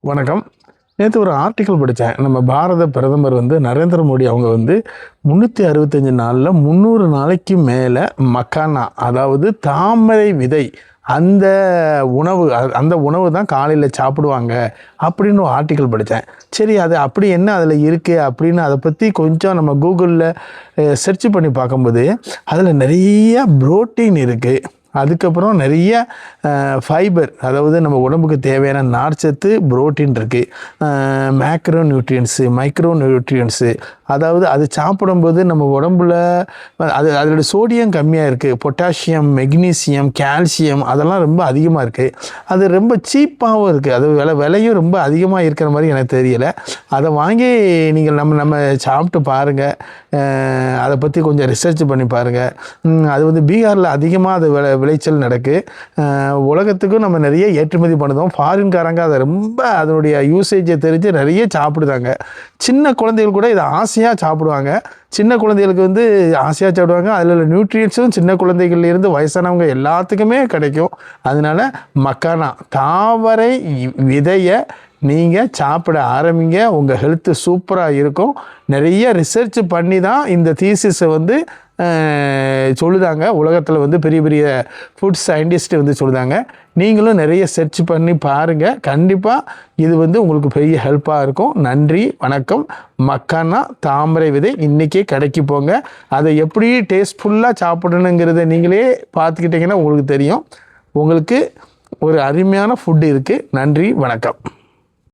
வணக்கம். நேற்று ஒரு ஆர்டிக்கல் படித்தேன். நம்ம பாரத பிரதமர் நரேந்திர மோடி அவங்க 365 நாளில் 300 நாளைக்கு மேலே மக்கானா, அதாவது தாமரை விதை, அந்த உணவு தான் காலையில் சாப்பிடுவாங்க அப்படின்னு ஒரு ஆர்டிக்கல் படித்தேன். சரி, அது அப்படி என்ன அதில் இருக்குது அப்படின்னு அதை பற்றி கொஞ்சம் நம்ம கூகுளில் சர்ச் பண்ணி பார்க்கும்போது அதில் நிறைய புரோட்டீன் இருக்குது. அதுக்கப்புறம் நிறைய ஃபைபர், அதாவது நம்ம உடம்புக்கு தேவையான நார்ச்சத்து, புரோட்டீன் இருக்குது, மேக்ரோ நியூட்ரியன்ஸு, மைக்ரோ நியூட்ரியன்ஸு. அதாவது அது சாப்பிடும்போது நம்ம உடம்புல அதோட சோடியம் கம்மியாக இருக்குது, பொட்டாசியம், மெக்னீசியம், கால்சியம் அதெல்லாம் ரொம்ப அதிகமாக இருக்குது. அது ரொம்ப சீப்பாகவும் இருக்குது. அது விலையும் ரொம்ப அதிகமாக இருக்கிற மாதிரி எனக்கு தெரியலை. அதை வாங்கி நீங்கள் நம்ம சாப்பிட்டு பாருங்கள். அதை பற்றி கொஞ்சம் ரிசர்ச் பண்ணி பாருங்கள். அது பீகாரில் அதிகமாக அது விளைச்சல் நடக்கு. உலகத்துக்கும் நம்ம நிறைய ஏற்றுமதி பண்ணுறோம். ஃபாரின்காரங்க அதை ரொம்ப அதனுடைய யூசேஜை தெரிஞ்சு நிறைய சாப்பிடுதாங்க. சின்ன குழந்தைகள் கூட இதை ஆசையாக சாப்பிடுவாங்க. சின்ன குழந்தைகளுக்கு ஆசையாக சாப்பிடுவாங்க. அதில் உள்ள நியூட்ரியன்ஸும் சின்ன குழந்தைகள்லேருந்து வயசானவங்க எல்லாத்துக்குமே கிடைக்கும். அதனால் மக்கானா தாவரை விதையை நீங்கள் சாப்பிட ஆரம்பிங்க. உங்கள் ஹெல்த்து சூப்பராக இருக்கும். நிறைய ரிசர்ச் பண்ணி தான் இந்த தீசிஸை சொல்லுதாங்க. உலகத்தில் பெரிய பெரிய ஃபுட் சயின்டிஸ்ட் சொல்லுதாங்க. நீங்களும் நிறைய சர்ச் பண்ணி பாருங்கள். கண்டிப்பாக இது உங்களுக்கு பெரிய ஹெல்ப்பாக இருக்கும். நன்றி, வணக்கம். மக்கானா தாமரை விதை இன்றைக்கே கடைக்கு போங்க. அதை எப்படி டேஸ்ட்ஃபுல்லாக சாப்பிடணுங்கிறத நீங்களே பார்த்துக்கிட்டிங்கன்னா உங்களுக்கு தெரியும். உங்களுக்கு ஒரு அருமையான ஃபுட்டு இருக்குது. நன்றி, வணக்கம்.